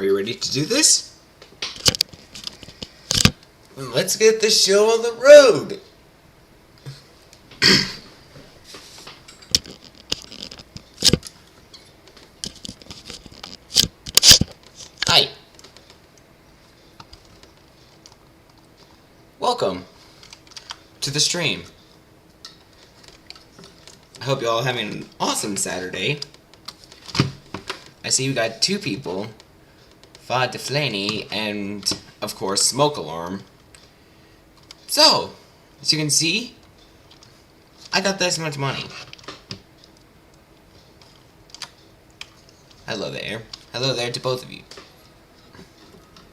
you ready to do this? Let's get this show on the road! Hi. Welcome to the stream. I hope you all having an awesome Saturday. I see we got two people, Fod Deflaney and, of course, Smoke Alarm. So, as you can see, I got this much money. Hello there. Hello there to both of you.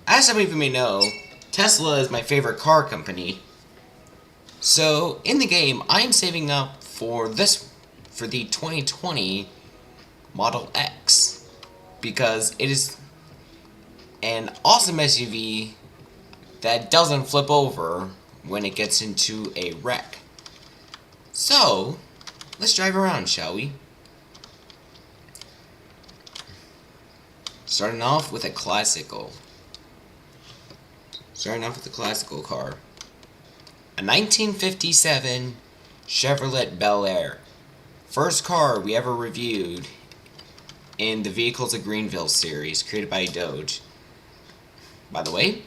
As some of you may know, Tesla is my favorite car company. So, in the game, I'm saving up for the 2020 Model X. Because it is an awesome SUV that doesn't flip over when it gets into a wreck. So, let's drive around, shall we? Starting off with a classical car. A 1957 Chevrolet Bel Air. First car we ever reviewed in the Vehicles of Greenville series, created by Doge. By the way,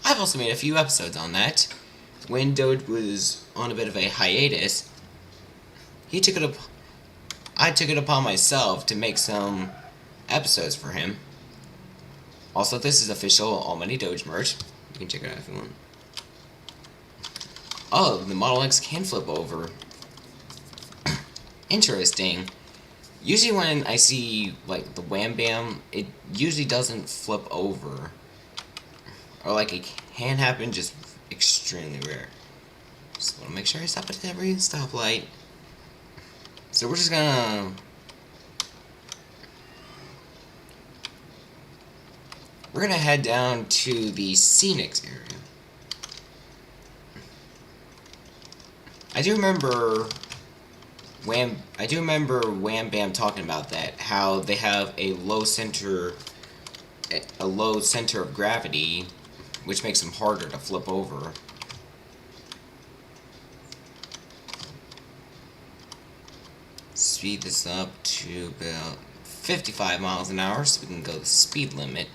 I've also made a few episodes on that. When Doge was on a bit of a hiatus, I took it upon myself to make some episodes for him. Also, this is official All Money Doge merch. You can check it out if you want. Oh, the Model X can flip over. Interesting. Usually when I see, like, the Wham Bam, it usually doesn't flip over. Or, like, it can happen, just extremely rare. Just want to make sure I stop at every stoplight. So we're just gonna... We're gonna head down to the Scenics area. I do remember Wham Bam talking about that, how they have a low center of gravity, which makes them harder to flip over. Speed this up to about 55 miles an hour so we can go the speed limit.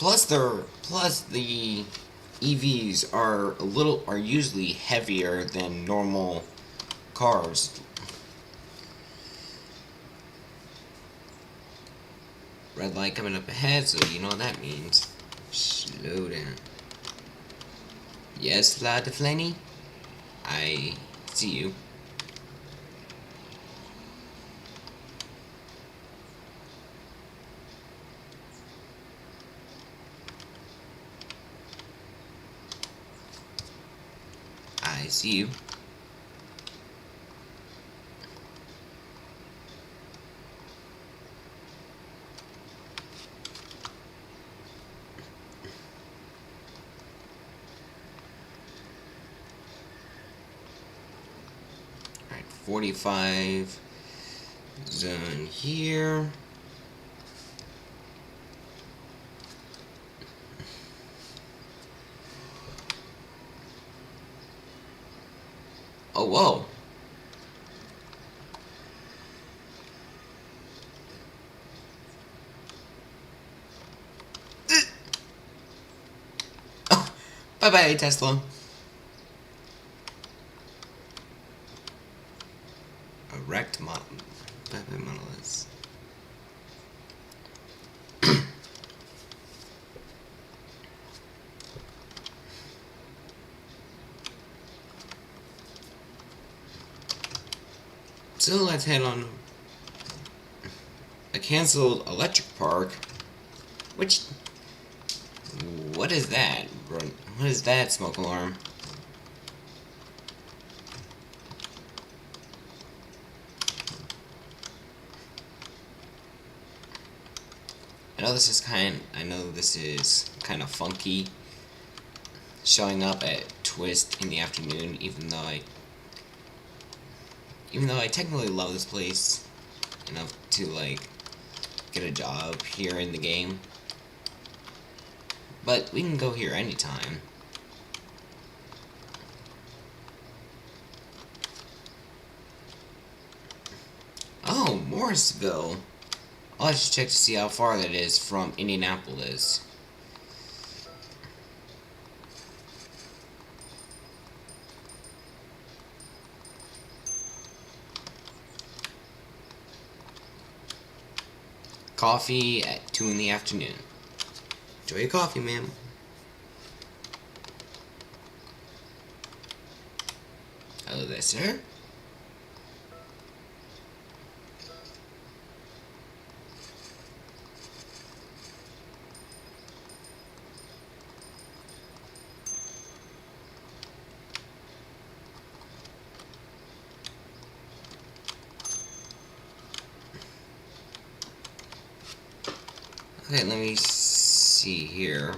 Plus the EVs are usually heavier than normal cars. Red light coming up ahead, so you know what that means. Slow down. Yes, Fod Deflaney? I see you. I see you. Alright, 45 zone here. Oh, whoa. Oh, bye-bye, Tesla. A wrecked model. Bye-bye, Model S. So let's head on a canceled electric park. What is that? What is that, Smoke Alarm? I know this is kind of funky. showing up at Twist in the afternoon, even though I technically love this place enough to like get a job here in the game. But we can go here anytime. Oh, Morrisville. I'll have to check to see how far that is from Indianapolis. Coffee at 2 in the afternoon. Enjoy your coffee, ma'am. Hello there, sir. Okay, let me see here.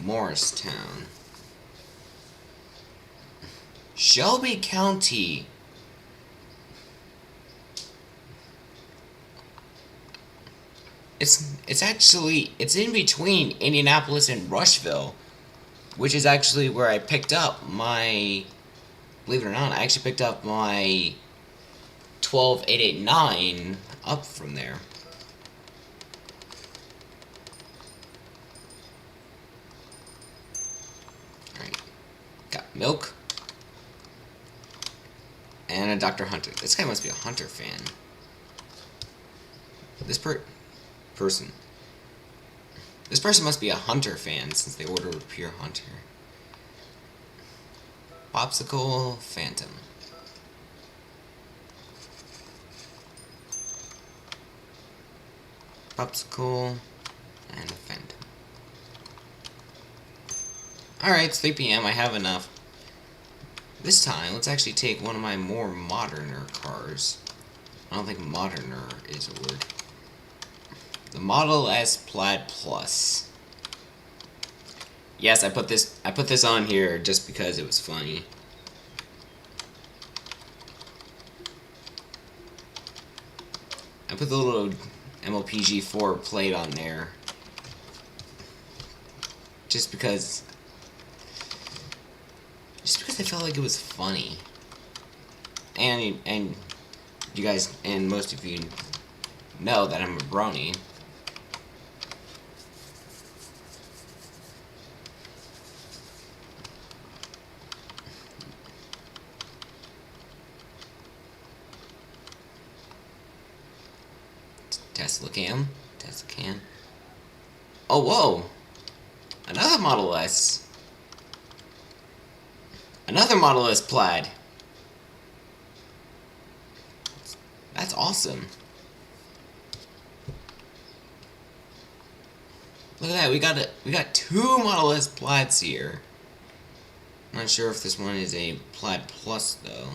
Morristown. Shelby County. It's in between Indianapolis and Rushville, which is actually where I picked up my, believe it or not, I actually picked up my 12889 up from there. Alright. Got milk. And a Dr. Hunter. This guy must be a Hunter fan. This person. This person must be a Hunter fan since they ordered a pure Hunter. Popsicle Phantom. Popsicle and a Phantom. Alright, it's 3 p.m. I have enough. This time, let's actually take one of my more moderner cars. I don't think moderner is a word. The Model S Plaid Plus. Yes, I put this on here just because it was funny. I put the little MLPG4 plate on there just because I felt like it was funny. And you guys, and most of you know that I'm a brony. Tesla cam. Oh, whoa! Another Model S. Another Model S Plaid. That's awesome. Look at that, we got 2 Model S Plaids here. I'm not sure if this one is a Plaid Plus though.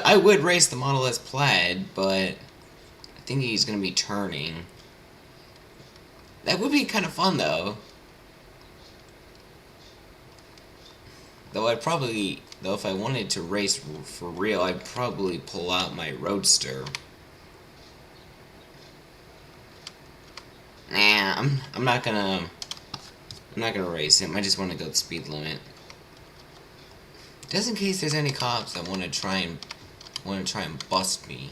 I would race the Model S Plaid, but I think he's gonna be turning. That would be kind of fun though. Though if I wanted to race for real, I'd probably pull out my Roadster. Nah, I'm not gonna race him. I just want to go the speed limit. Just in case there's any cops that want to try and bust me.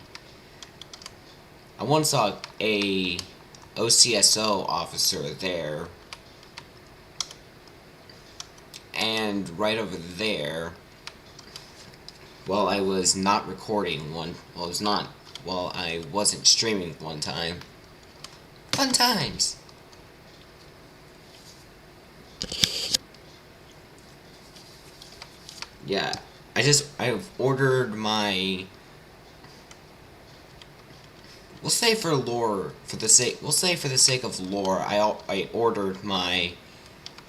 I once saw a OCSO officer there, and right over there, while I was not recording while I wasn't streaming one time. Fun times. Yeah, I've ordered my we'll say for the sake of lore, I ordered my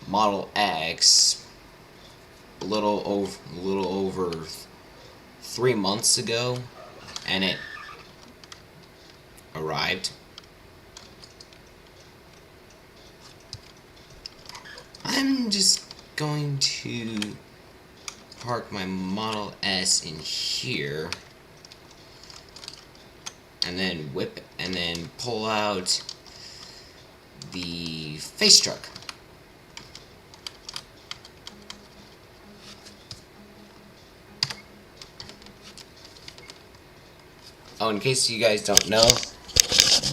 Model X a little over 3 months ago, and it arrived. I'm just going to park my Model S in here, and then pull out the face truck. Oh, in case you guys don't know,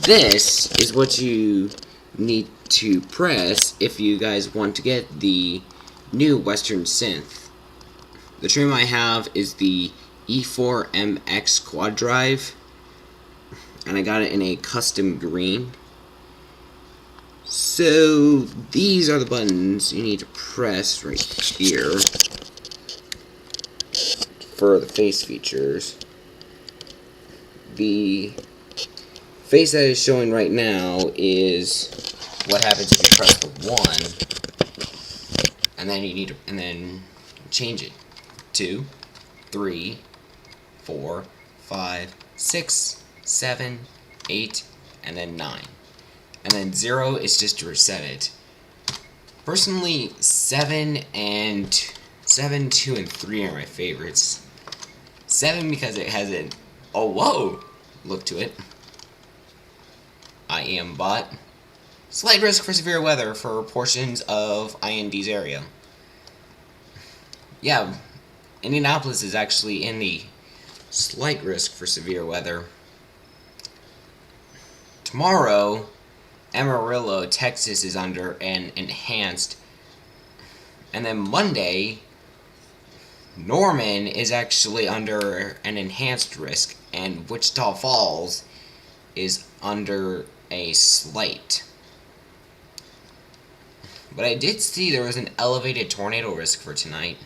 this is what you need to press if you guys want to get the new Western synth. The trim I have is the E4MX quad drive, and I got it in a custom green. So these are the buttons you need to press right here for the face features. The face that is showing right now is what happens if you press the 1, and then you need to, and then change it. 2, 3, 4, 5, 6, 7, 8, and then 9. And then 0 is just to reset it. Personally, 7, 2, and 3 are my favorites. 7 because it has an oh whoa look to it. I am bot. Slight risk for severe weather for portions of IND's area. Yeah, Indianapolis is actually in the slight risk for severe weather. Tomorrow, Amarillo, Texas is under an enhanced, and then Monday, Norman is actually under an enhanced risk, and Wichita Falls is under a slight. But I did see there was an elevated tornado risk for tonight.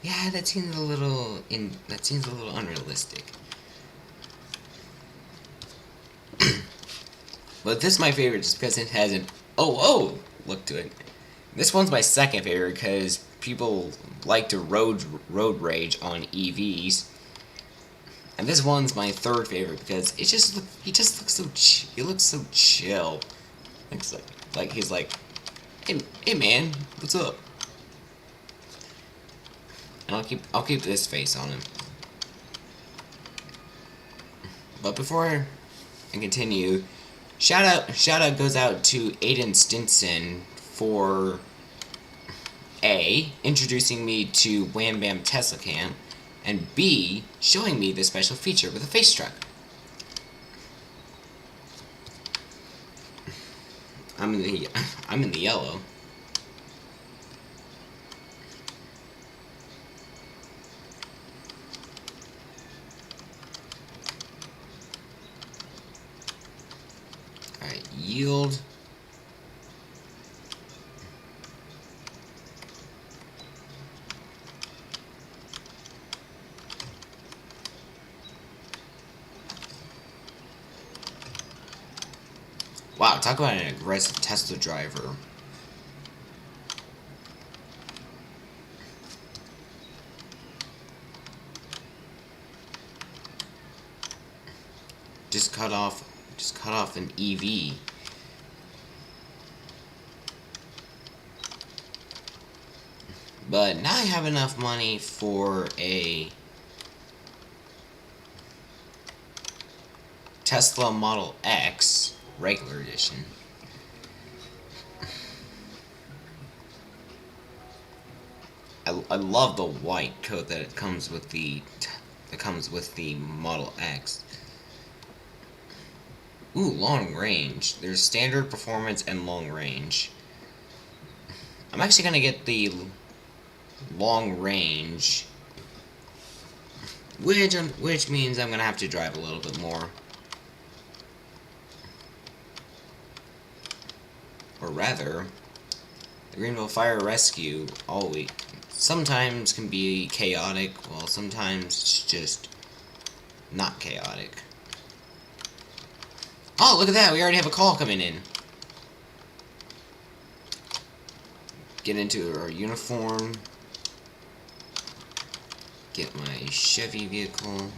Yeah, that seems a little unrealistic. But this is my favorite just because it has an oh look to it. This one's my second favorite because people like to road rage on EVs. And this one's my third favorite because he just looks so chill. Looks like he's like, hey man, what's up? And I'll keep this face on him. But before I continue, shout out goes out to Aiden Stinson for A, introducing me to Wham Bam Tesla Cam, and B, showing me this special feature with a face truck. I'm in the yellow. Alright, yield. Wow, talk about an aggressive Tesla driver. Just cut off an EV. But now I have enough money for a Tesla Model X regular edition. I love the white coat that comes with the Model X. Ooh, long range. There's standard, performance, and long range. I'm actually gonna get the long range, which means I'm gonna have to drive a little bit more. Or rather, the Greenville Fire Rescue always sometimes can be chaotic, while sometimes it's just not chaotic. Oh, look at that! We already have a call coming in. Get into our uniform. Get my Chevy vehicle.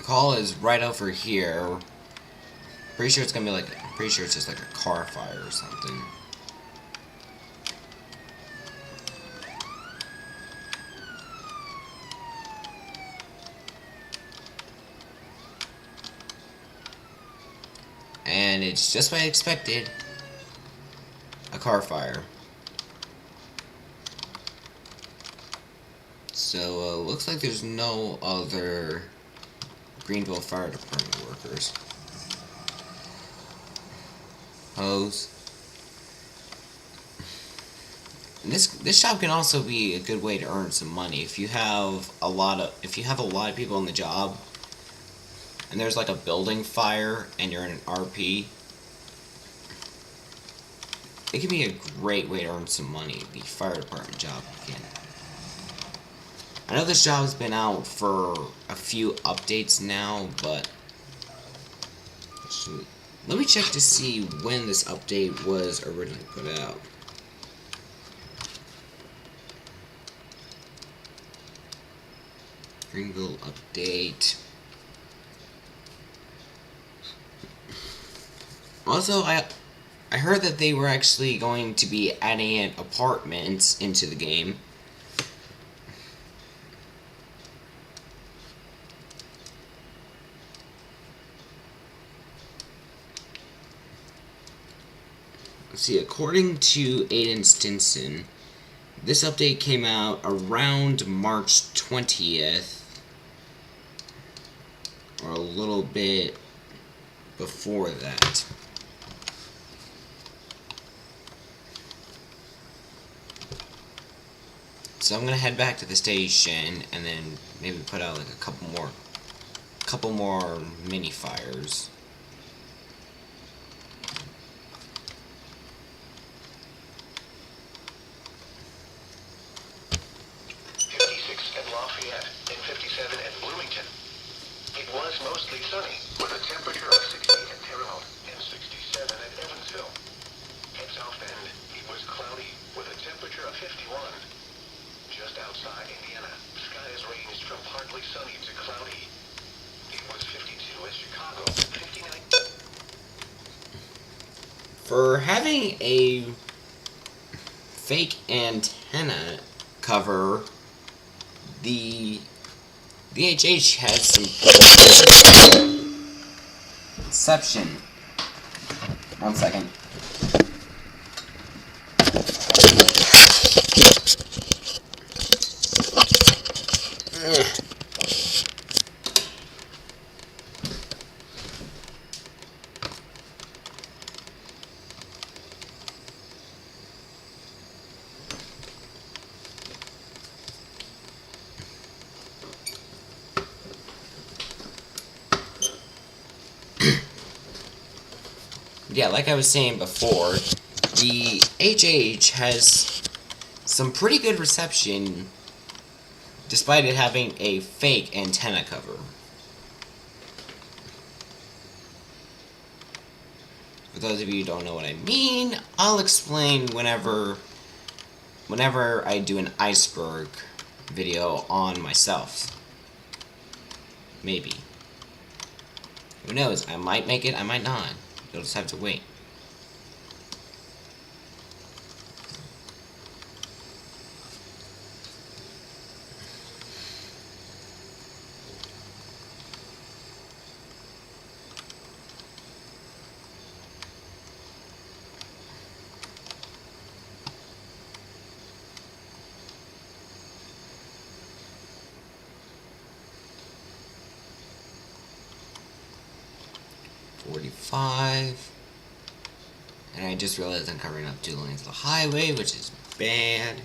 Call is right over here. Pretty sure it's gonna be like, pretty sure it's just like a car fire or something. And it's just what I expected. A car fire. So, looks like there's no other Greenville Fire Department workers. Hose. And this job can also be a good way to earn some money if you have a lot of people in the job, and there's like a building fire and you're in an RP. It can be a great way to earn some money. The fire department job again. I know this job has been out for a few updates now, but let me check to see when this update was originally put out. Greenville update. Also, I heard that they were actually going to be adding in apartments into the game. Let's see, according to Aiden Stinson, this update came out around March 20th, or a little bit before that. So I'm gonna head back to the station and then maybe put out like a couple more mini fires. Mostly sunny, with a temperature of 68 at Terre Haute and 67 at Evansville. At South Bend, it was cloudy, with a temperature of 51. Just outside Indiana, skies ranged from partly sunny to cloudy. It was 52 at Chicago, 59. For having a fake antenna cover, the VHH has some reception. 1 second. Yeah, like I was saying before, the HH has some pretty good reception despite it having a fake antenna cover. For those of you who don't know what I mean, I'll explain whenever I do an iceberg video on myself. Maybe. Who knows? I might make it, I might not. You'll just have to wait. 45. And I just realized I'm covering up 2 lanes of the highway, which is bad.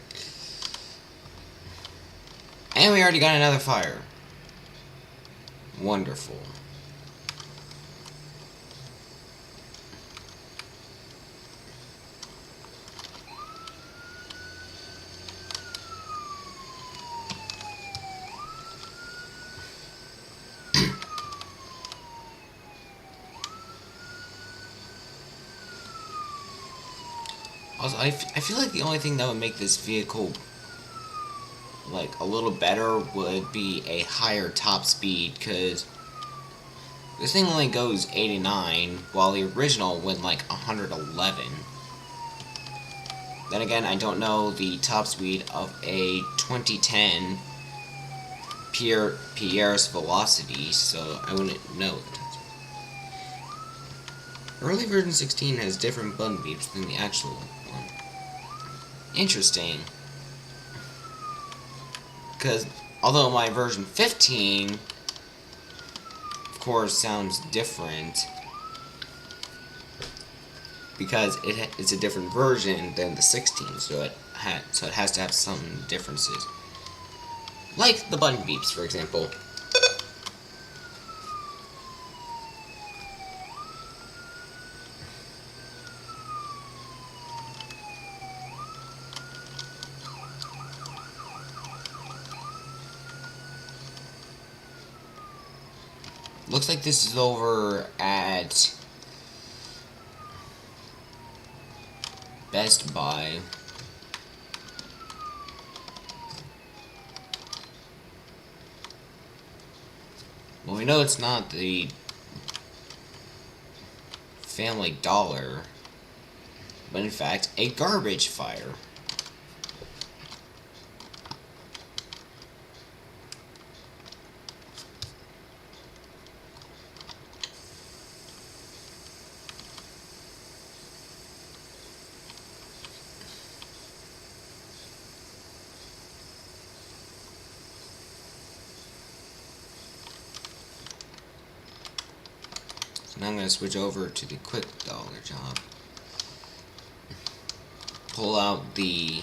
And we already got another fire. Wonderful. Also, I feel like the only thing that would make this vehicle like a little better would be a higher top speed, because this thing only goes 89 while the original went like 111. Then again, I don't know the top speed of a 2010 Pierre's Velocity, so I wouldn't know that. Early version 16 has different button beeps than the actual one. Interesting. Because although my version 15, of course, sounds different, because it's a different version than the 16, so it has to have some differences. Like the button beeps, for example. Looks like this is over at Best Buy. Well, we know it's not the Family Dollar, but in fact, a garbage fire. Now I'm going to switch over to the quick dollar job. Pull out the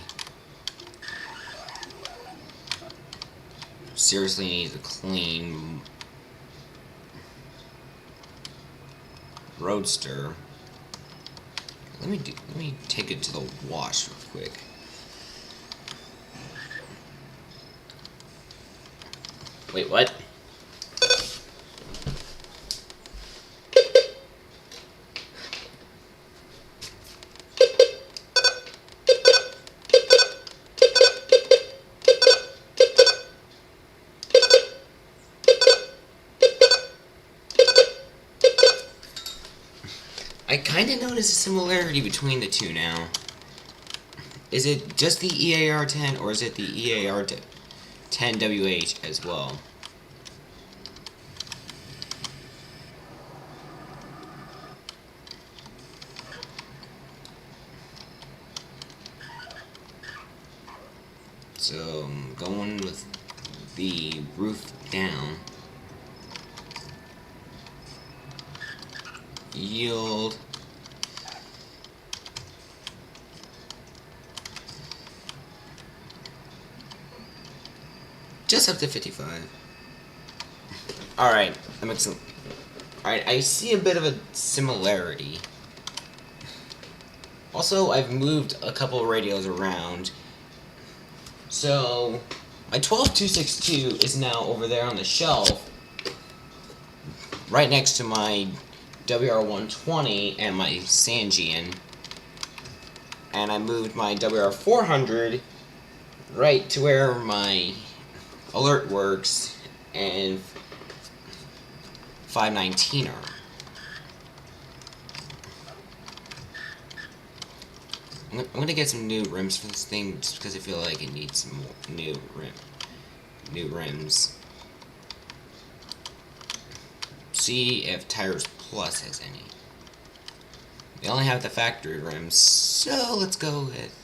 seriously need to clean Roadster. Let me take it to the wash real quick. Wait, what? I kind of notice a similarity between the two now. Is it just the EAR-10, or is it the EAR-10WH as well? So, I'm going with the roof down. Yield. Just up to 55. Alright, that makes sense. Alright, I see a bit of a similarity. Also, I've moved a couple of radios around. So, my 12262 is now over there on the shelf, right next to my WR120 and my Sanjian. And I moved my WR400 right to where my Alert Works and 519 are. I'm gonna get some new rims for this thing just because I feel like it needs some more new rims. See if Tires Plus has any. They only have the factory rims, so let's go with...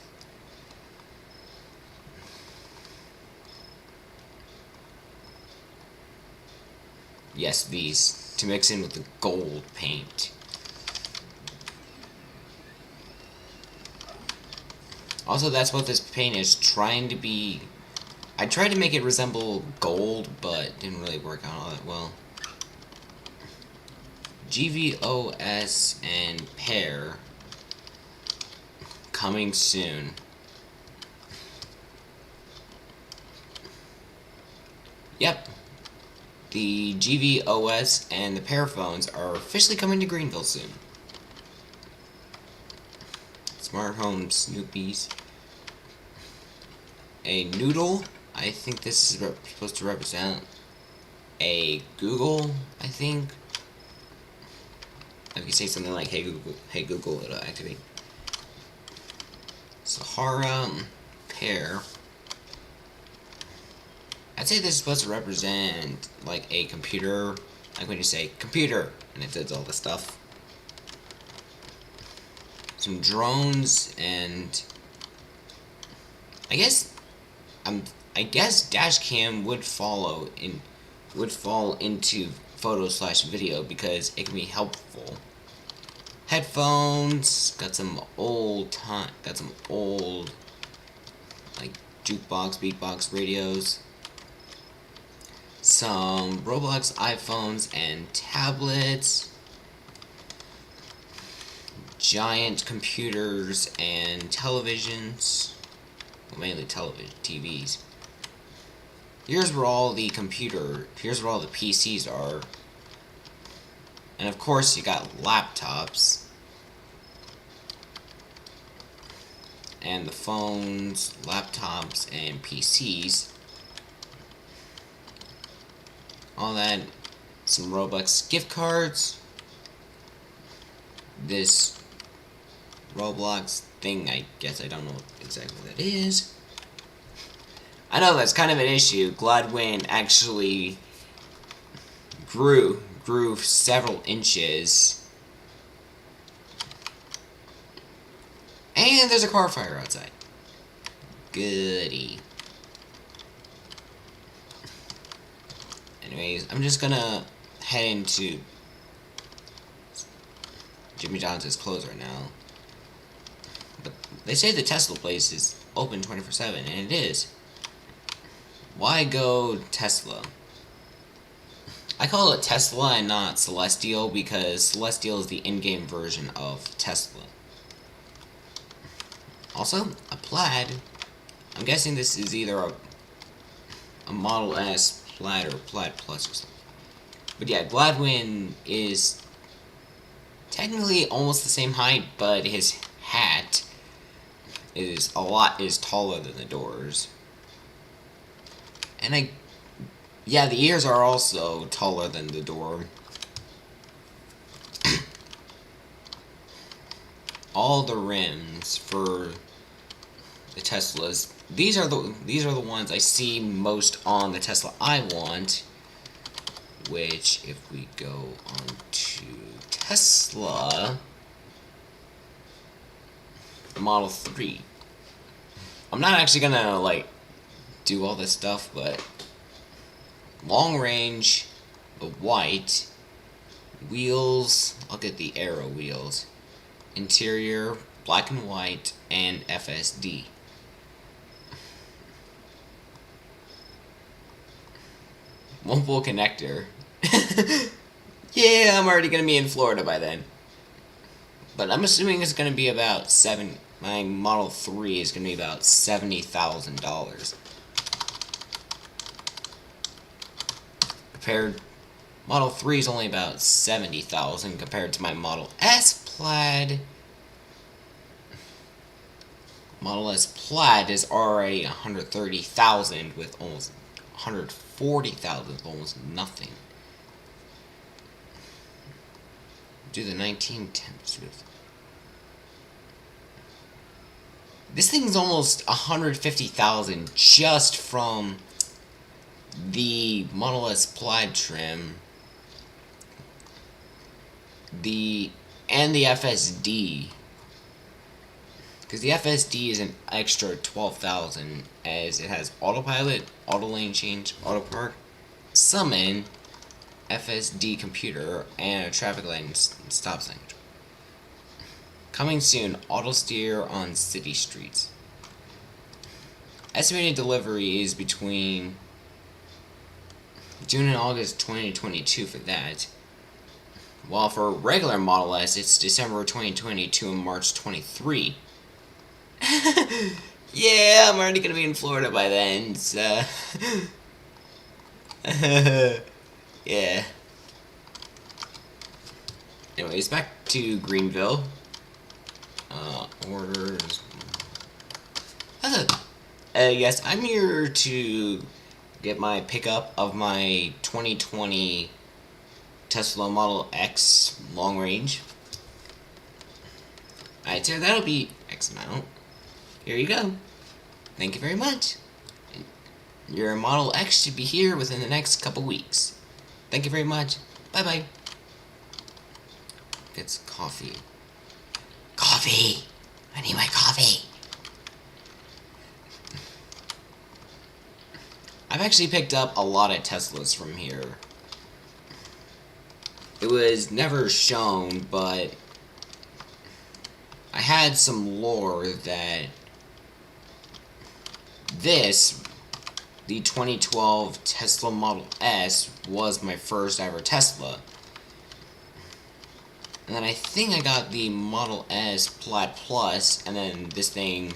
Yes, these. to mix in with the gold paint. Also, that's what this paint is trying to be. I tried to make it resemble gold, but didn't really work out all that well. GVOS and Pear coming soon. Yep. The GVOS and the Pear phones are officially coming to Greenville soon. Smart home Snoopies. A noodle. I think this is supposed to represent a Google, I think. If you say something like, hey Google, it'll activate. Sahara, Pear. I'd say this is supposed to represent, like, a computer. Like when you say, computer, and it does all the stuff. Some drones, and I guess dash cam would fall into photo/video because it can be helpful. Headphones, got some old like jukebox, beatbox radios. Some Roblox iPhones and tablets. Giant computers and televisions. Well, mainly TVs. Here's where all the PCs are. And of course you got laptops. And the phones, laptops, and PCs. All that. Some Roblox gift cards. This Roblox thing, I guess I don't know exactly what that is. I know that's kind of an issue. Gladwin actually grew several inches. And there's a car fire outside. Goody. Anyways, I'm just gonna head into Jimmy John's is closed right now. But they say the Tesla place is open 24/7, and it is. Why go Tesla? I call it Tesla and not Celestial because Celestial is the in-game version of Tesla. Also, a Plaid. I'm guessing this is either a Model S Plaid or Plaid Plus or something. But yeah, Gladwin is technically almost the same height, but his hat is taller than the doors. And yeah, the ears are also taller than the door. All the rims for the Teslas. These are the ones I see most on the Tesla I want. Which, if we go on to Tesla Model 3, I'm not actually gonna like do all this stuff, but long range, the white wheels. I'll get the Aero wheels. Interior, black and white, and FSD. Multiple connector. Yeah, I'm already gonna be in Florida by then. But I'm assuming it's gonna be about my Model 3 is gonna be about $70,000. Model 3 is only about $70,000 compared to my Model S Plaid. Model S Plaid is already $130,000 with almost $140,000 with almost nothing. Do the 1910s with. This thing's almost $150,000 just from the Model S Plaid trim, and the FSD, because the FSD is an extra $12,000 as it has autopilot, auto lane change, auto park, summon, FSD computer, and a traffic light and stop sign. Coming soon, auto steer on city streets. Estimated delivery is between June and August 2022 for that. While for regular Model S, it's December 2022 and March 23. Yeah, I'm already gonna be in Florida by then, so... yeah. Anyways, back to Greenville. Orders. Yes, I'm here to get my pickup of my 2020 Tesla Model X long range. Alright, so that'll be X amount. Here you go. Thank you very much. Your Model X should be here within the next couple weeks. Thank you very much. Bye-bye. It's coffee. Coffee! I need my coffee. I've actually picked up a lot of Teslas from here. It was never shown, but I had some lore that the 2012 Tesla Model S, was my first ever Tesla. And then I think I got the Model S Plaid Plus, and then this thing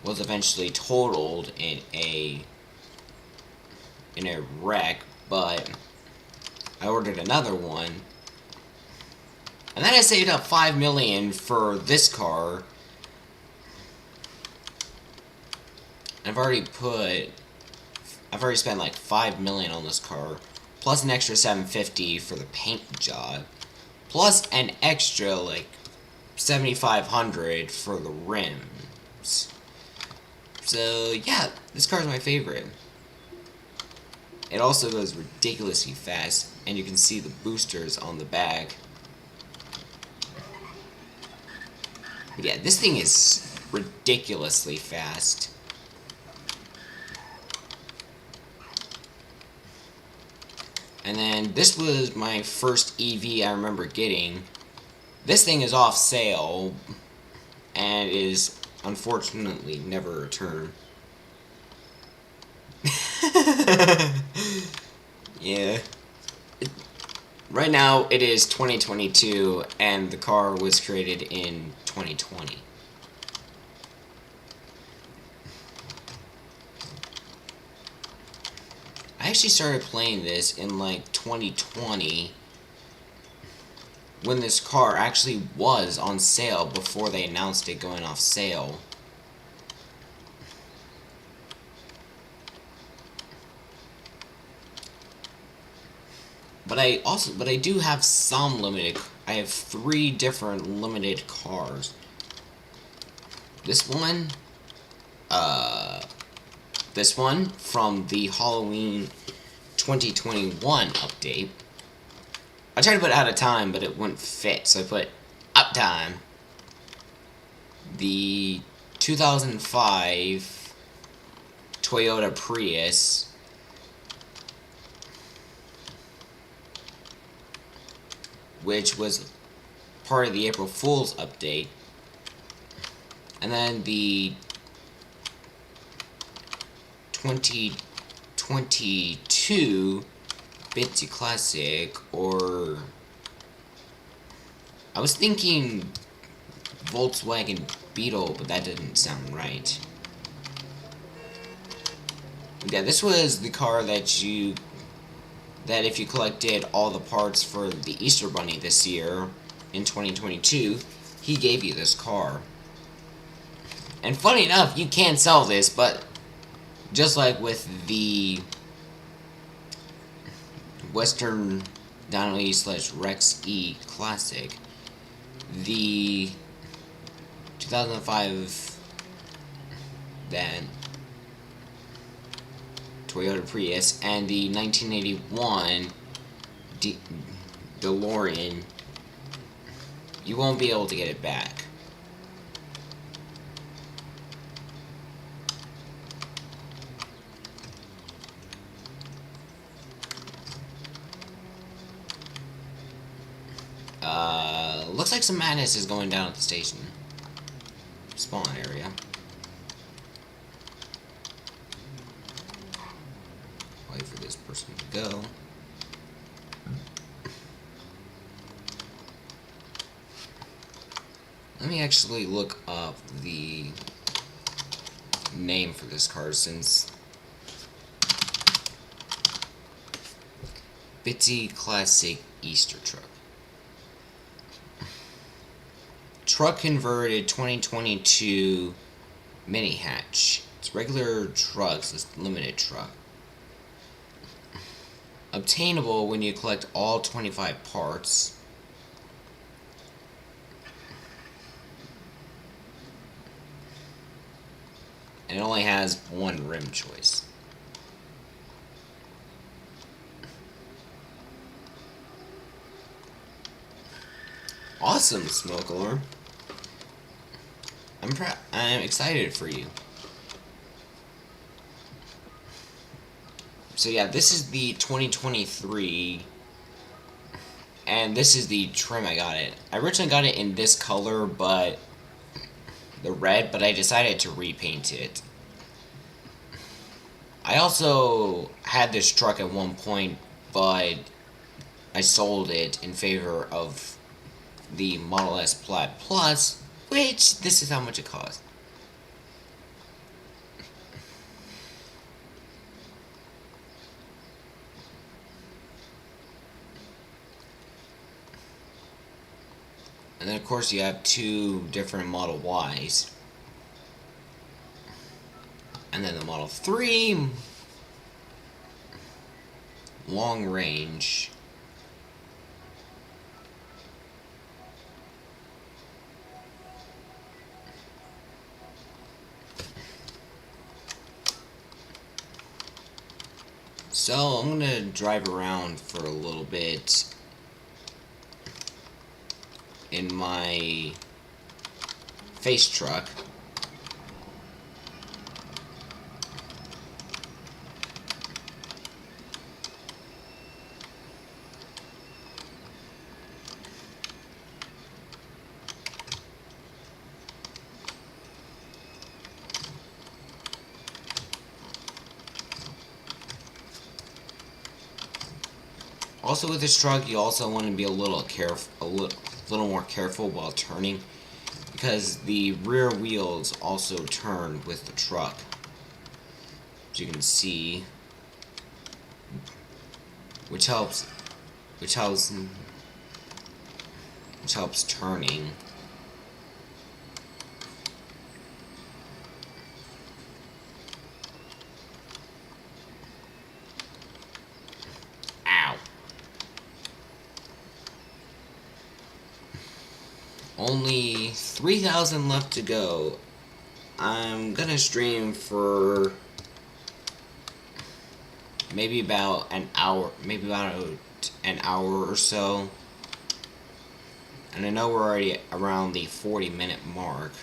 was eventually totaled in a wreck, but I ordered another one. And then I saved up $5 million for this car. I've already spent like $5 million on this car, plus an extra $750 for the paint job, plus an extra like $7,500 for the rims. So yeah, this car is my favorite. It also goes ridiculously fast, and you can see the boosters on the back. But yeah, this thing is ridiculously fast. And then this was my first EV I remember getting. This thing is off sale and is unfortunately never returned. Yeah. Right now it is 2022 and the car was created in 2020. I actually started playing this in like 2020 when this car actually was on sale before they announced it going off sale. But I do have some limited. I have 3 different limited cars. This one from the Halloween 2021 update. I tried to put out of time, but it wouldn't fit, so I put uptime. The 2005 Toyota Prius, which was part of the April Fool's update, and then the 2022 Bitsy Classic, or I was thinking Volkswagen Beetle, but that didn't sound right. Yeah, this was the car that if you collected all the parts for the Easter Bunny this year, in 2022, he gave you this car. And funny enough, you can sell this, but just like with the Western Donnelly / Rex E Classic, the 2005 then Toyota Prius, and the 1981 DeLorean, you won't be able to get it back. Looks like some madness is going down at the station. Spawn area. Wait for this person to go. Let me actually look up the name for this car since Bitsy Classic Easter Truck. Truck converted 2022 mini hatch. It's regular trucks, it's limited truck. Obtainable when you collect all 25 parts. And it only has one rim choice. Awesome, smoke alarm. I'm excited for you. So yeah, this is the 2023, and this is the trim I got it. I originally got it in this color, but the red, but I decided to repaint it. I also had this truck at one point, but I sold it in favor of the Model S Plaid Plus, which this is how much it cost. And then of course you have two different Model Ys. And then the Model 3 long range. So I'm gonna drive around for a little bit in my face truck. Also with this truck, you also want to be a little more careful while turning, because the rear wheels also turn with the truck. As you can see, which helps turning. Only 3,000 left to go. I'm gonna stream for maybe about an hour, or so. And I know we're already around the 40-minute mark.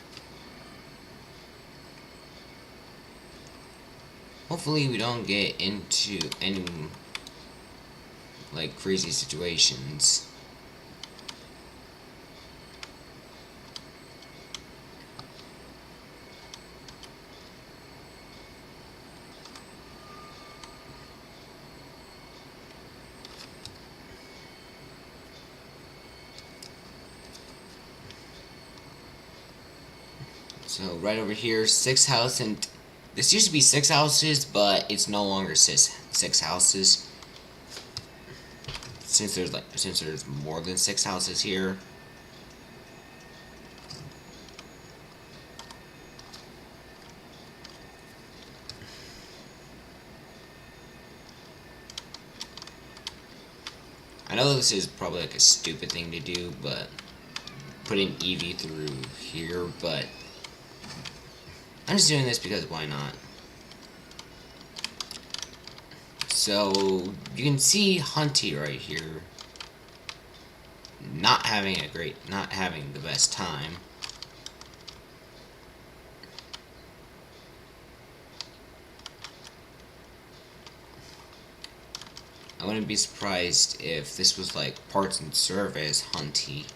Hopefully we don't get into any like crazy situations. So right over here, 6 houses, and this used to be 6 houses, but it's no longer 6 houses. Since there's more than 6 houses here. I know this is probably like a stupid thing to do, but putting EV through here, but I'm just doing this because why not? So you can see Hunty right here not having the best time. I wouldn't be surprised if this was like parts and service hunty.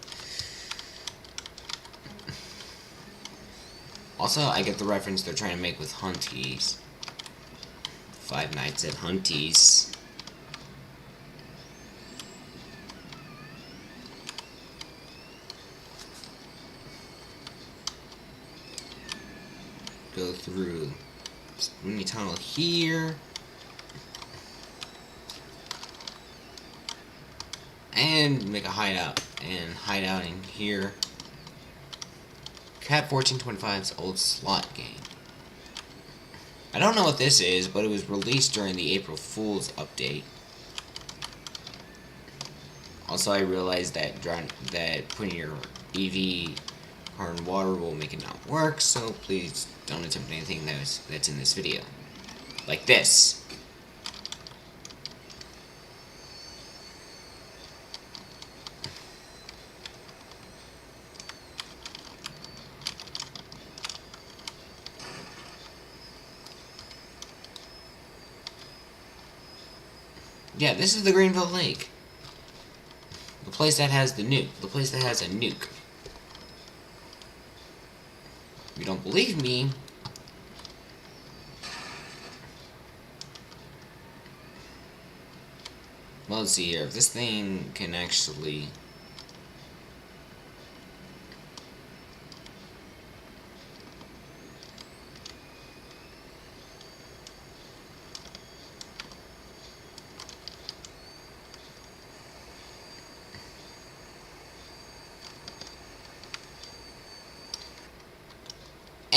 Also, I get the reference they're trying to make with Hunties. Five Nights at Hunties. Go through this mini tunnel here. And make a hideout. And hideout in here. Cat 1425's old slot game. I don't know what this is, but it was released during the April Fool's update. Also, I realized that putting your EV car in water will make it not work, so please don't attempt anything that's in this video. Like this. Yeah, this is the Greenville Lake. The place that has the nuke. The place that has a nuke. If you don't believe me, well, let's see here. If this thing can actually...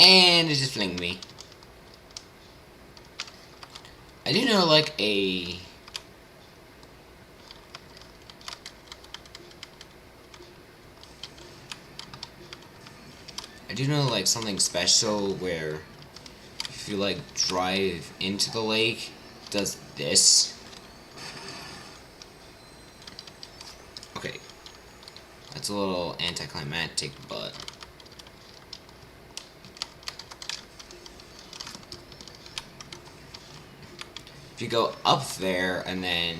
And it just flinged me. I do know, like, I do know, like, something special where if you, like, drive into the lake, it does this. Okay. That's a little anticlimactic, but... if you go up there and then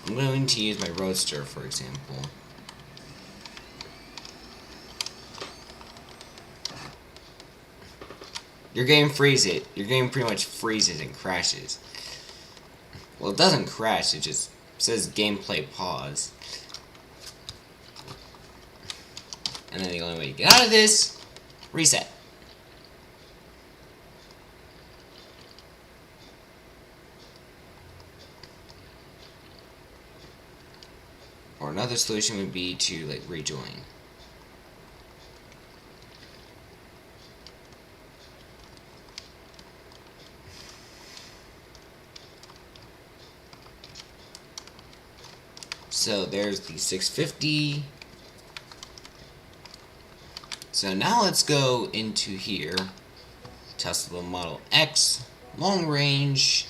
I'm going to use my Roadster for example. Your game freezes it. Your game pretty much freezes and crashes. Well, it doesn't crash, it just says gameplay pause. And then the only way to get out of this, reset. Or another solution would be to, like, rejoin. So there's the 650. So now let's go into here. Tesla Model X, long range.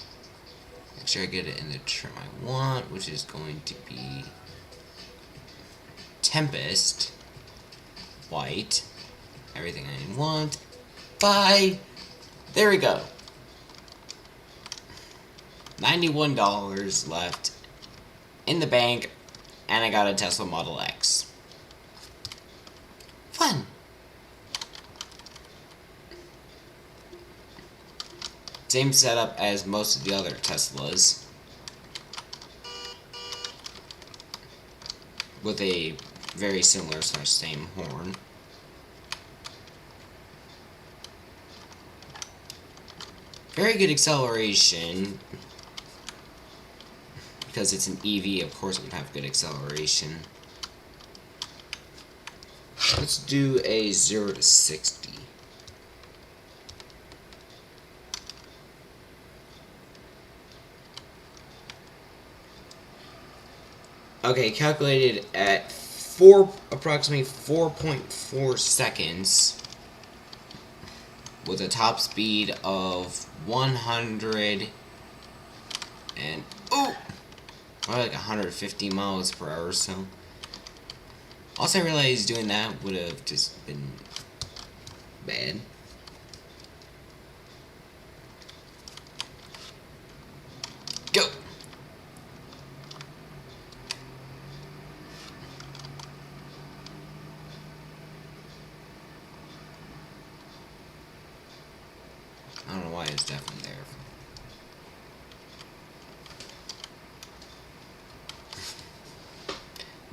Make sure I get it in the trim I want, which is going to be Tempest, white, everything I want. Bye. There we go. $91 left in the bank, and I got a Tesla Model X. Fun. Same setup as most of the other Teslas, with a very similar / same horn. Very good acceleration. Because it's an EV, of course it would have good acceleration. Let's do a 0 to 60. Okay, calculated at approximately 4.4 seconds with a top speed of 100 and or like 150 miles per hour or so. Also, I realized doing that would have just been bad. definitely there.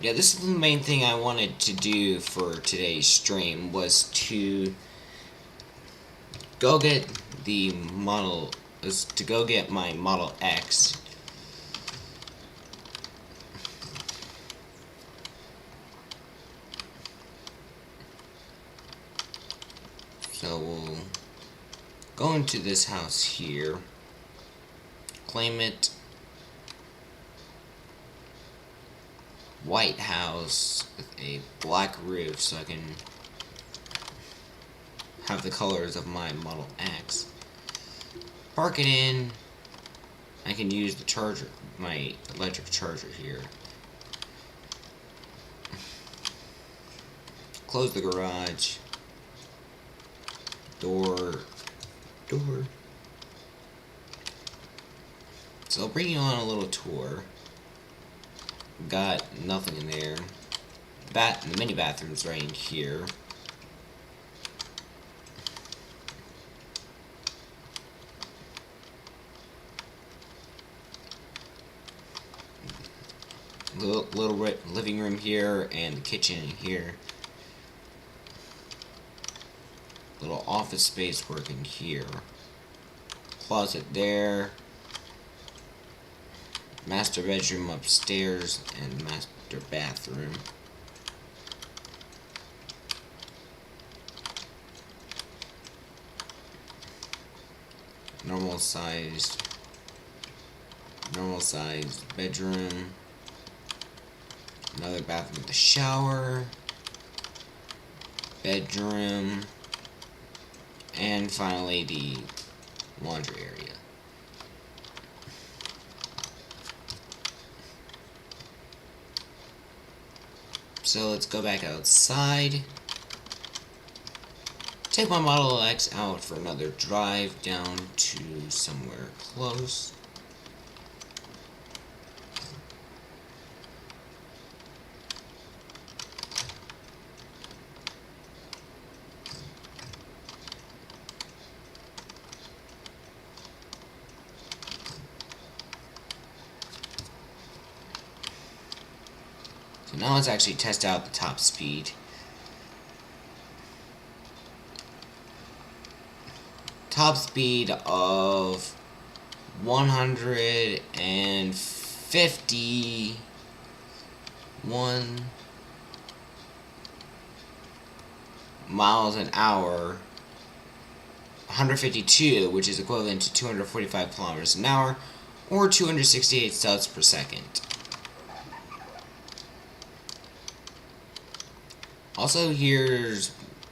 Yeah, this is the main thing I wanted to do for today's stream, was to go get my Model X. So we'll go into this house here, claim it, white house with a black roof, so I can have the colors of my Model X. Park it in. I can use the charger, my electric charger here. Close the garage. Door. So I'll bring you on a little tour. Got nothing in there. The mini bathroom's right in here. Little living room here, and the kitchen in here. Little office space working here. Closet there. Master bedroom upstairs, and master bathroom. Normal sized bedroom. Another bathroom with a shower. Bedroom. And finally the laundry area. So let's go back outside. Take my Model X out for another drive down to somewhere close. So now let's actually test out the top speed. Top speed of 151 miles an hour, 152, which is equivalent to 245 kilometers an hour, or 268 steps per second. Also, here's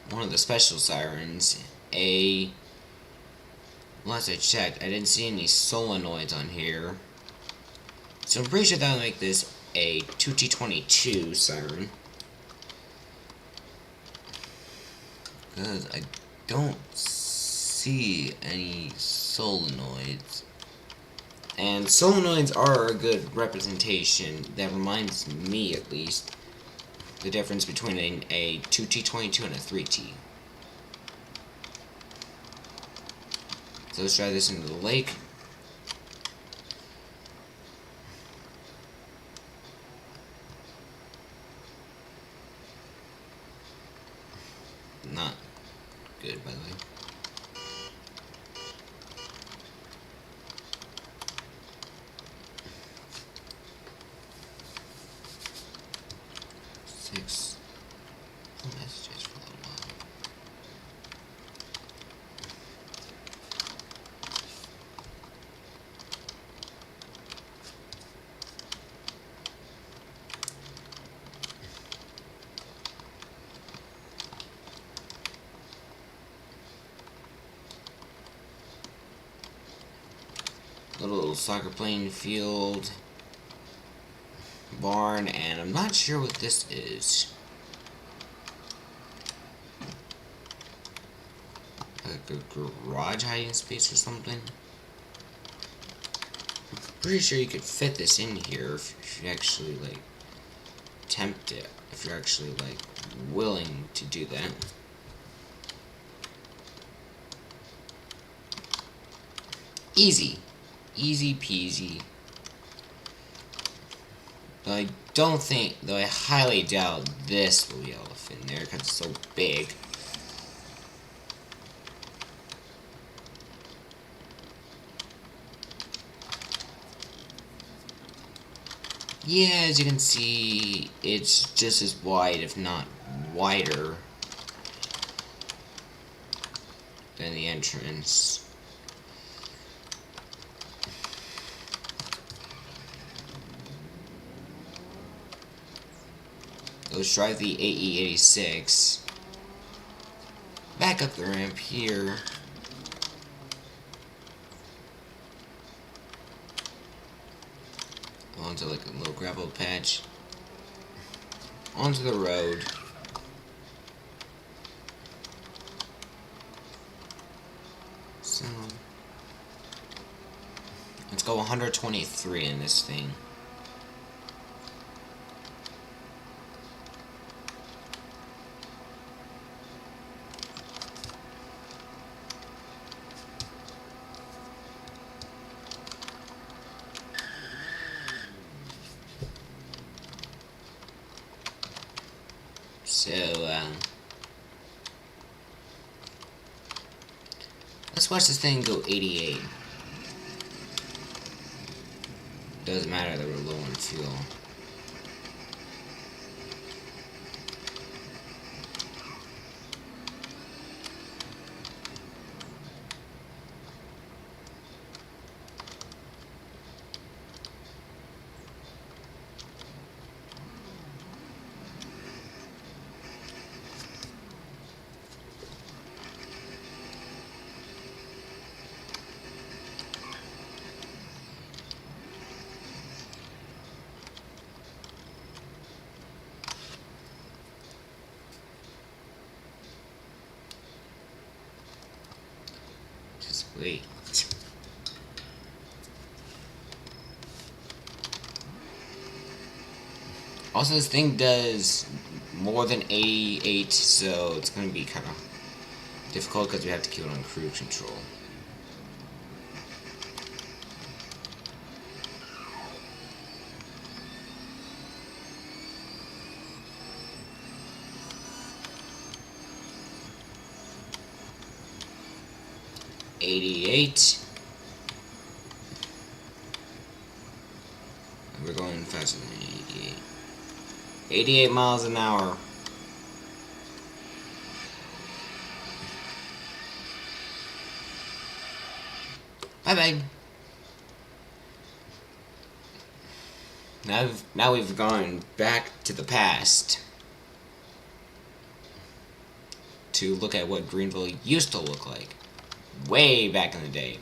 one of the special sirens. Last I checked, I didn't see any solenoids on here. So I'm pretty sure that'll make this a 2T22 siren. Because I don't see any solenoids. And solenoids are a good representation. That reminds me, at least, the difference between a 2T22 and a 3T. So let's drive this into the lake. Not good, by the way. Six messages for a little while. Little soccer playing field, barn, and I'm not sure what this is. Like a garage hiding space or something. I'm pretty sure you could fit this in here if you actually like attempt it. If you're actually like willing to do that. Easy. Easy peasy. Though I don't think, though I highly doubt this will be able to fit in there because it's so big. Yeah, as you can see, it's just as wide, if not wider, than the entrance. Let's drive the AE86. Back up the ramp here. Onto like a little gravel patch. Onto the road. So let's go 123 in this thing. So, let's watch this thing go 88. Doesn't matter that we're low on fuel. Just wait. Also, this thing does more than 88, so it's going to be kind of difficult because we have to keep it on cruise control. We're going faster than 88. 88 miles an hour. Bye-bye. Now we've gone back to the past to look at what Greenville used to look like way back in the day.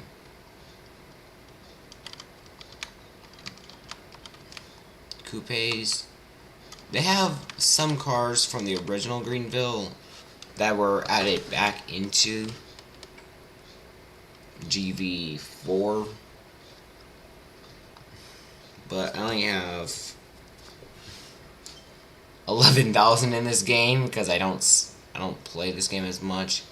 Coupes. They have some cars from the original Greenville that were added back into GV4, but I only have 11,000 in this game because I don't play this game as much.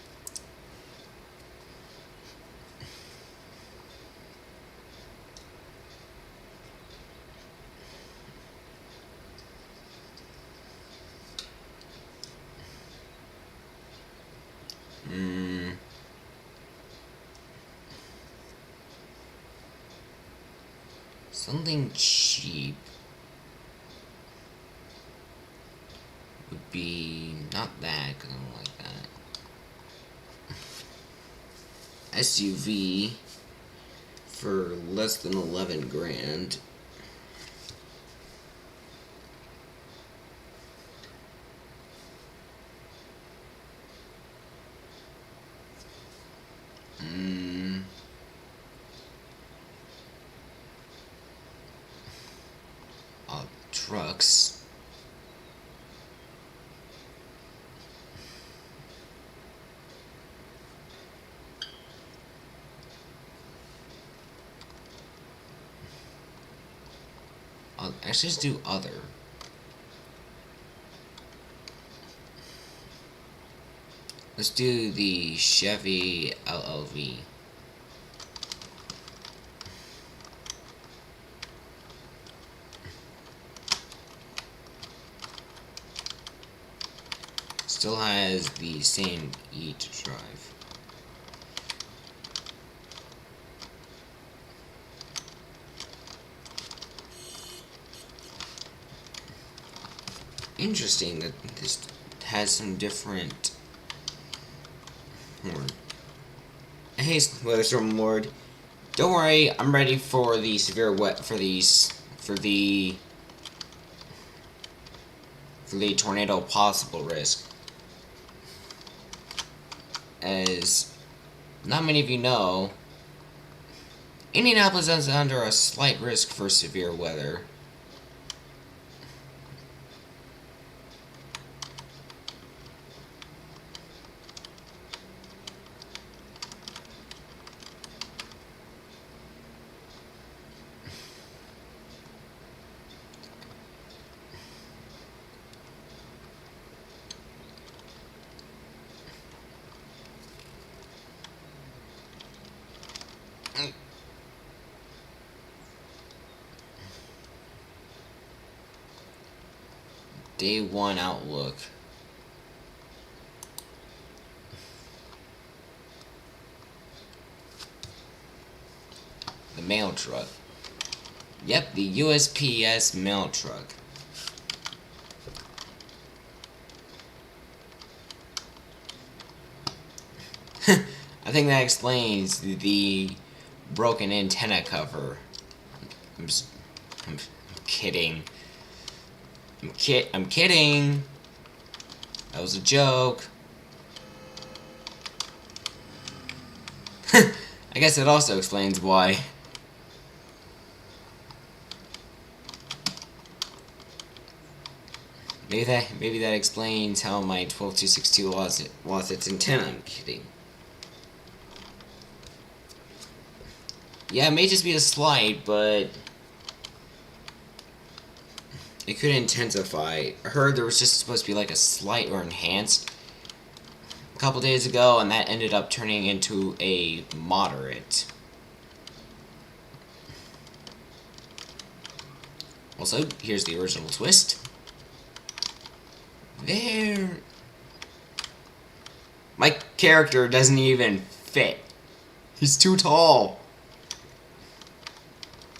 Something cheap would be not that, because I don't like that. SUV for less than 11 grand. Trucks. I'll actually just do other. Let's do the Chevy LLV. Still has the same E to drive. Interesting that this has some different horn. Hey, Weatherstorm Lord. Don't worry, I'm ready for the severe wet for the tornado possible risk. As not many of you know, Indianapolis is under a slight risk for severe weather. Day 1 outlook. The mail truck. Yep, the USPS mail truck. I think that explains the broken antenna cover. I'm kidding. I'm kidding. That was a joke. I guess it also explains why. Maybe that explains how my 12262 lost its antenna. I'm kidding. Yeah, it may just be a slight, but it could intensify. I heard there was just supposed to be like a slight or enhanced a couple days ago, and that ended up turning into a moderate. Also, here's the original twist. There. My character doesn't even fit. He's too tall.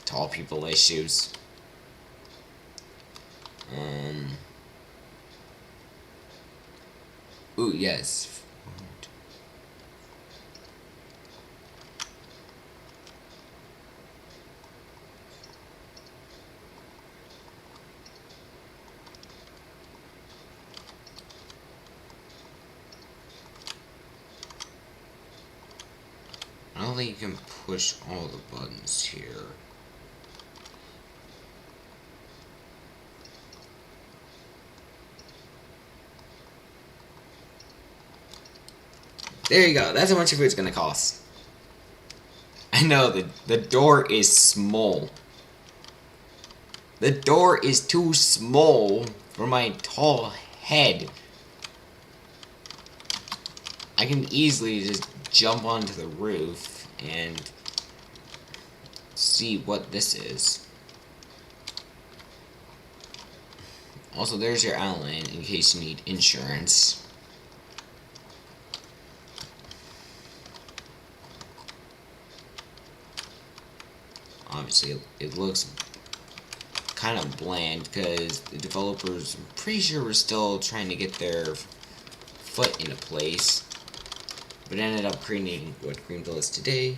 Tall people issues. Ooh, yes. I don't think you can push all the buttons here. There you go. That's how much your food's gonna cost. I know, the door is small. The door is too small for my tall head. I can easily just jump onto the roof and see what this is. Also, there's your outline in case you need insurance. Obviously, it looks kind of bland because the developers, I'm pretty sure, were still trying to get their foot into place, but ended up creating what Greenville is today.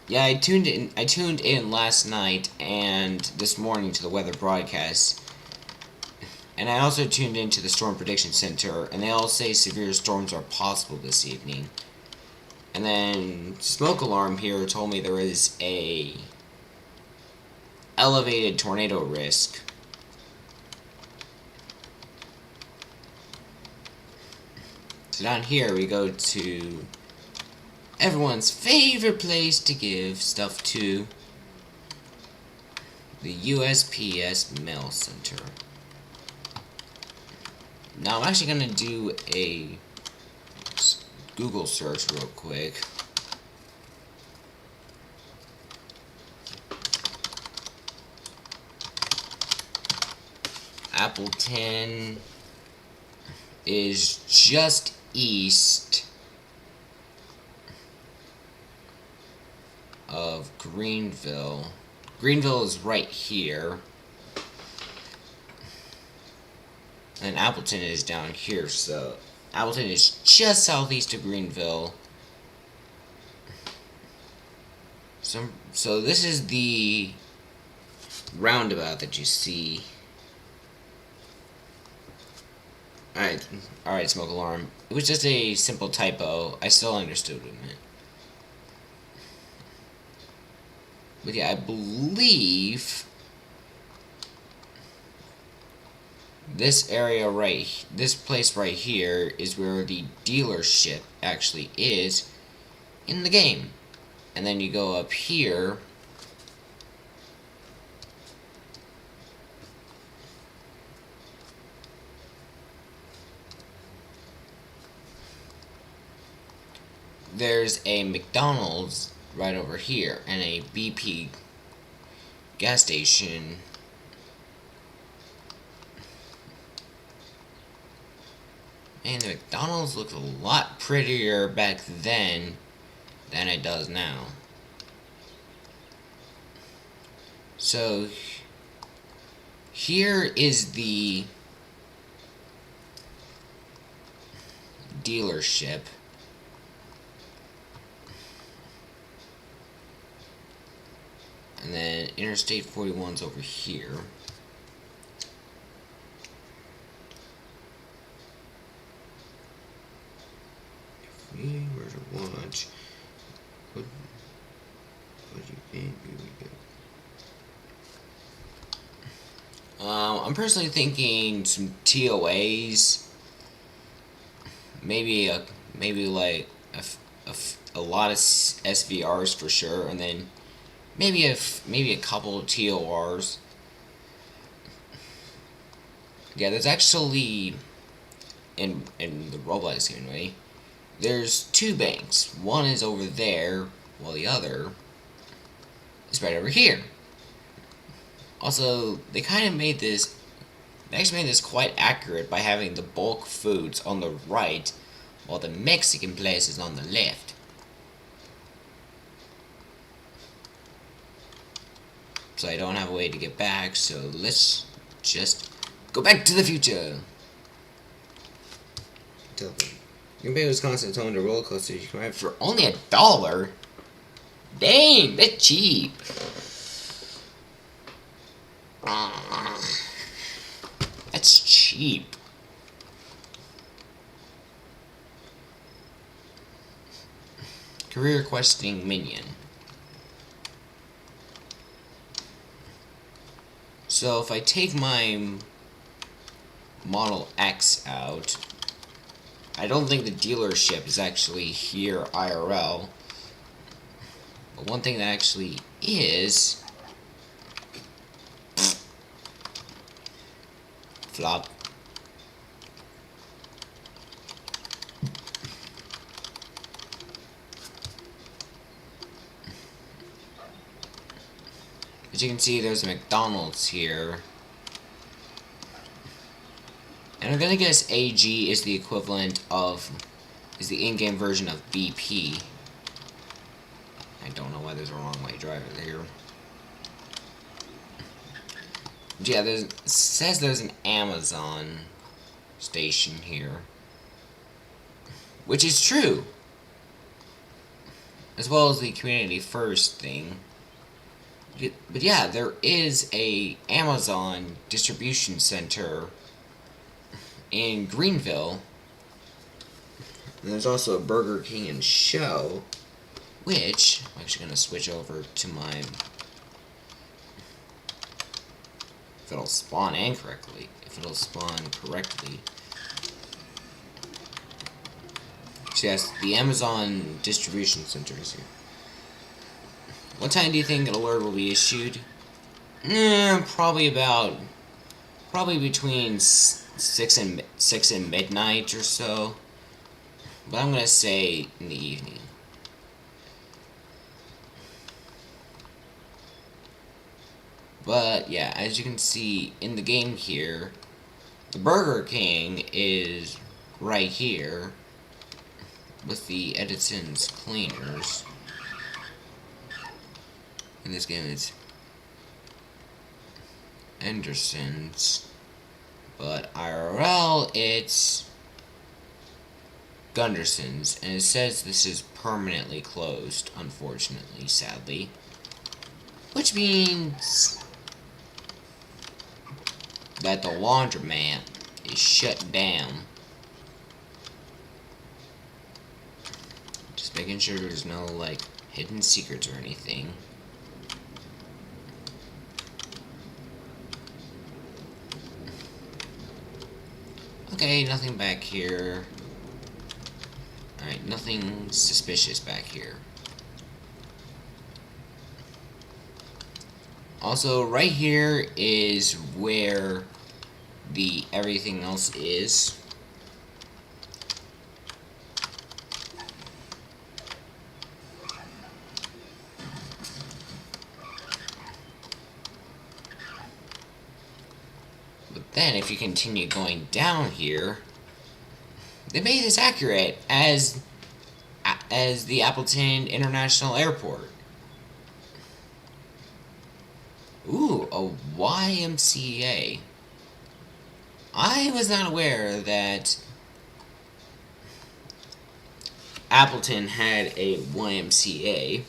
Yeah, I tuned in last night and this morning to the weather broadcast. And I also tuned into the Storm Prediction Center, and they all say severe storms are possible this evening. And then Smoke Alarm here told me there is a elevated tornado risk. So down here we go to everyone's favorite place to give stuff to, the USPS Mail Center. Now I'm actually going to do a Google search real quick. Appleton is just east of Greenville. Greenville is right here. And Appleton is down here, so Appleton is just southeast of Greenville. So this is the roundabout that you see. Alright, smoke alarm. It was just a simple typo. I still understood what it meant. But yeah, I believe this area this place right here is where the dealership actually is in the game. And then you go up here. There's a McDonald's right over here and a BP gas station. Man, the McDonald's looks a lot prettier back then than it does now. So here is the dealership. And then Interstate 41's over here. If we were to watch, what do you think we would get? I'm personally thinking some TOAs, maybe like a lot of SVRs for sure, and then maybe a couple of TORs. Yeah, there's actually in the RBLX game, right? There's two banks. One is over there, while the other is right over here. Also, they kind of made this. They actually made this quite accurate by having the bulk foods on the right, while the Mexican place is on the left. So I don't have a way to get back, so let's just go back to the future. Greenville, Wisconsin is home to roller coaster you can ride for only $1. Dang, that's cheap. That's cheap. Career questing minion. So if I take my Model X out, I don't think the dealership is actually here IRL. But one thing that actually is flop. As you can see, there's a McDonald's here. And I'm gonna guess AG is the equivalent of, is the in-game version of BP. I don't know why there's a wrong way driver here. But yeah, it says there's an Amazon station here. Which is true. As well as the community first thing. But yeah, there is a Amazon distribution center in Greenville. And there's also a Burger King and Show, which I'm actually going to switch over to my, if it'll spawn correctly. So yes, the Amazon distribution center is here. What time do you think an alert will be issued? Probably between 6 and midnight or so. But I'm gonna say in the evening. But yeah, as you can see in the game here, The Burger King is right here with the Edison's Cleaners. In this game it's Anderson's, but IRL it's Gunderson's, and it says this is permanently closed, unfortunately, sadly. Which means that the laundromat is shut down. Just making sure there's no, like, hidden secrets or anything. Okay, nothing back here. Alright, nothing suspicious back here. Also, right here is where the everything else is. But then, if you continue going down here, they made this accurate as the Appleton International Airport. Ooh, a YMCA. I was not aware that Appleton had a YMCA.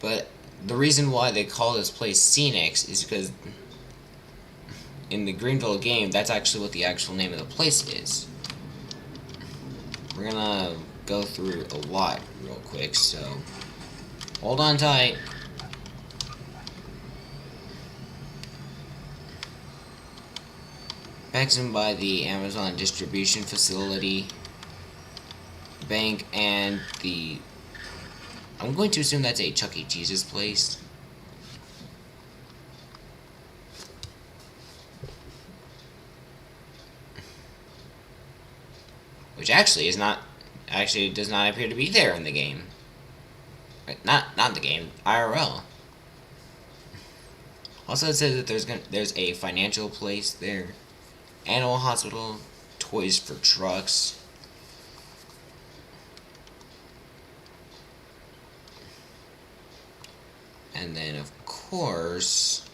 But the reason why they call this place Scenics is because in the Greenville game, that's actually what the actual name of the place is. We're gonna go through a lot real quick, so hold on tight. Passing by the Amazon distribution facility, bank, and the... I'm going to assume that's a Chuck E. Cheese's place. Which actually is not... Actually does not appear to be there in the game. Not the game, IRL. Also, it says that there's a financial place there, animal hospital, toys for trucks, and then of course,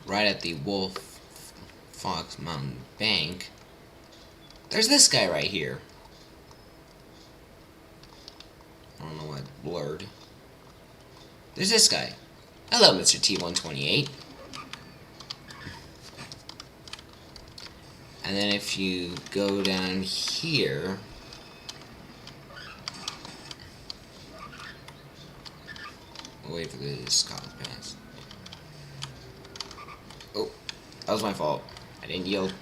right at the Wolf Fox Mountain Bank, there's this guy right here. I don't know why it's blurred. There's this guy. Hello, Mr. T-128. And then if you go down here, we'll wait for this cop to pass. Oh, that was my fault. I didn't yield.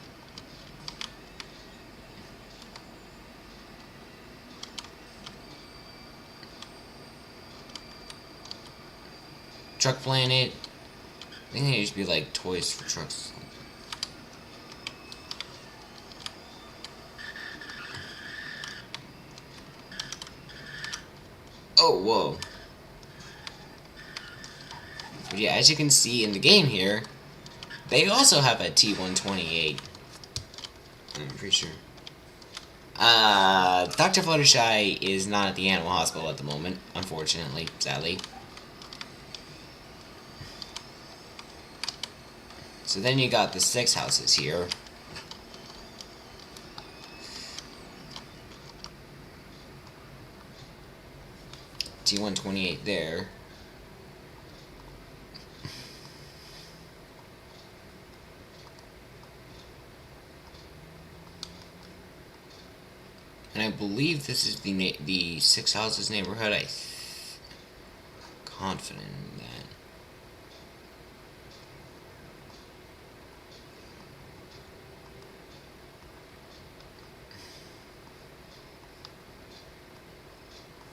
Truck Planet. I think they used to be like toys for trucks. Oh, whoa. But yeah, as you can see in the game here, they also have a T-128. I'm pretty sure. Dr. Fluttershy is not at the animal hospital at the moment, unfortunately, sadly. So then you got the 6 houses here. T-128 there. And I believe this is the 6 houses neighborhood. I'm confident in that.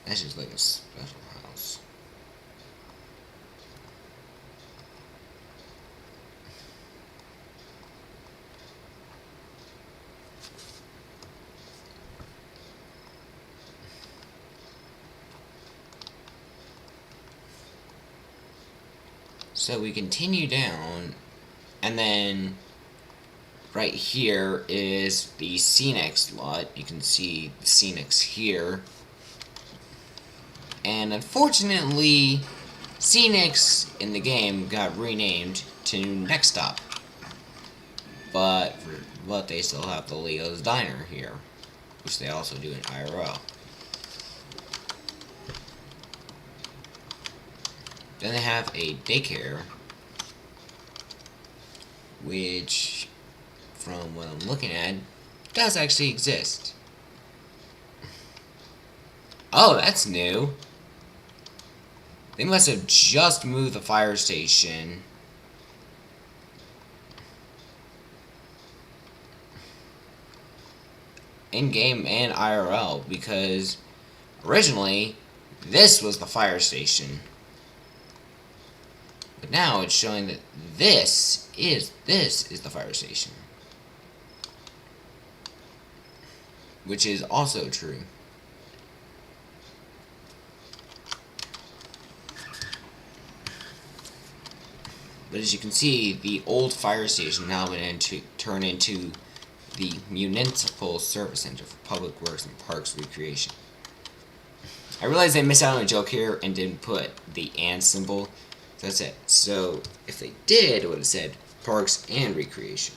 That's just like a special house. So we continue down, and then right here is the Scenics lot. You can see the Scenics here. And unfortunately, Scenics in the game got renamed to Next Stop. But they still have the Leo's Diner here, which they also do in IRL. Then they have a daycare, which, from what I'm looking at, does actually exist. Oh, that's new. They must have just moved the fire station. In-game and IRL, because originally this was the fire station. But now it's showing that this is the fire station. Which is also true. But as you can see, the old fire station now went turn into the Municipal Service Center for Public Works and Parks Recreation. I realize they missed out on a joke here and didn't put the and symbol. That's it. So if they did, it would have said Parks and Recreation.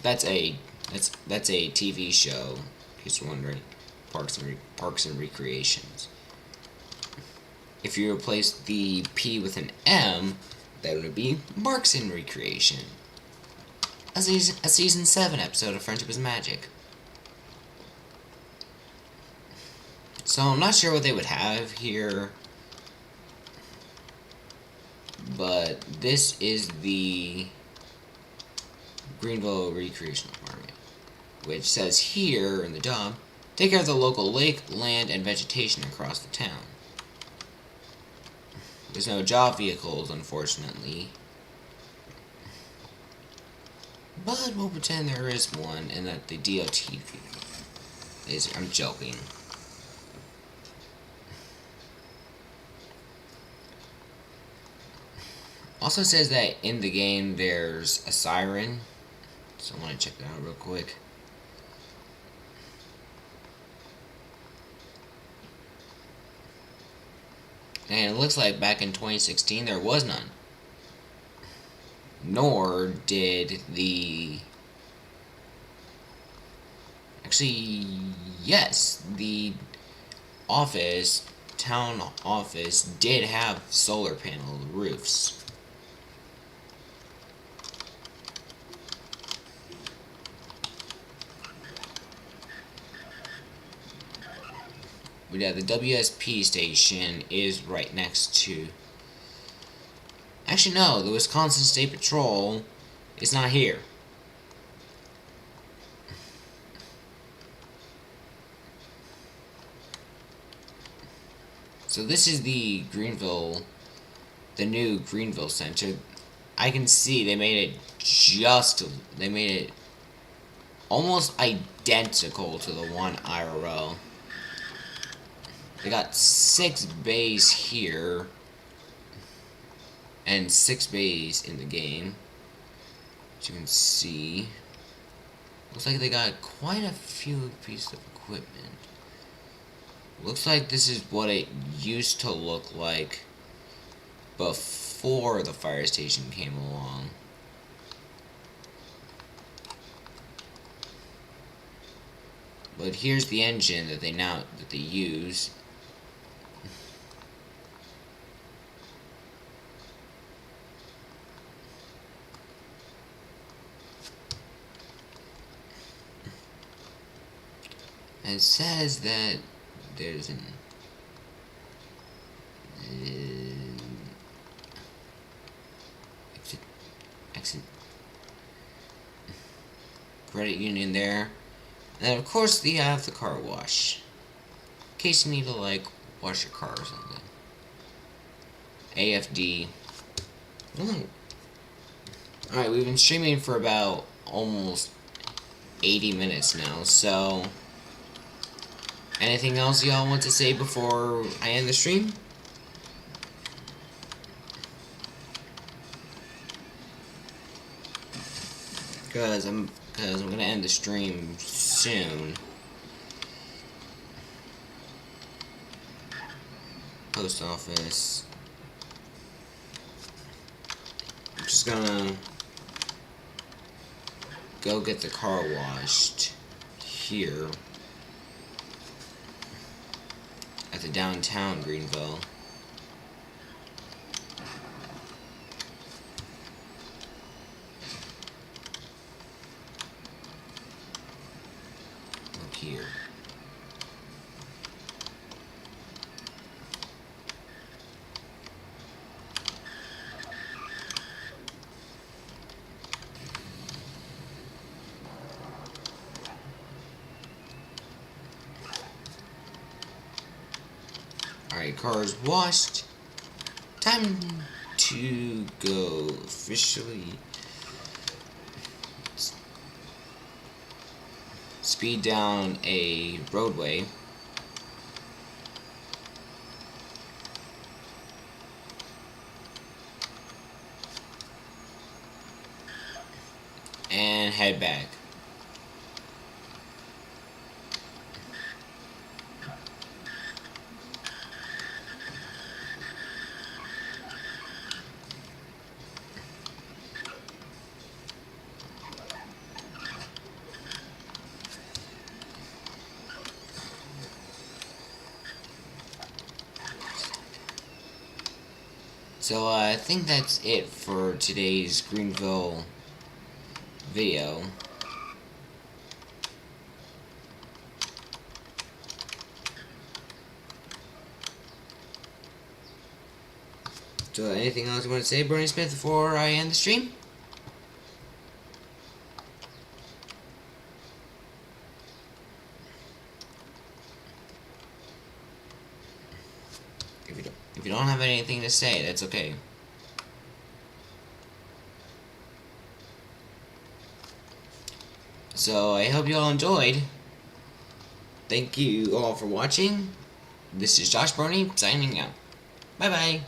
That's a TV show, in case you're wondering. Parks and Recreations. If you replace the P with an M, that would be Parks and Recreation. A season 7 episode of Friendship is Magic. So I'm not sure what they would have here, but this is the Greenville Recreation Department, which says here in the job, take care of the local lake, land, and vegetation across the town. There's no job vehicles, unfortunately, but we'll pretend there is one and that the DOT is. I'm joking. Also says that in the game there's a siren, so I want to check that out real quick. And it looks like back in 2016 there was none. Nor did the... Actually, yes, the town office did have solar panel roofs. But yeah, the WSP station is right next to... Actually, no, the Wisconsin State Patrol is not here. So this is the Greenville, the new Greenville Center. I can see they made it almost identical to the one IRL. They got 6 bays here and 6 bays in the game, as you can see. Looks like they got quite a few pieces of equipment. Looks like this is what it used to look like before the fire station came along. But here's the engine that they use. And it says that there's an exit credit union there. And of course they have the car wash, in case you need to like wash your car or something. AFD. Alright, we've been streaming for about almost 80 minutes now, so Anything else y'all want to say before I end the stream? Because I'm gonna end the stream soon. Post office. I'm just gonna go get the car washed here at the downtown Greenville. Look here. Alright, car is washed. Time to go officially speed down a roadway. And head back. So I think that's it for today's Greenville video. So anything else you want to say, Bernie Smith, before I end the stream? If you don't have anything to say, that's okay. So I hope you all enjoyed. Thank you all for watching. This is Josh Broney signing out. Bye bye.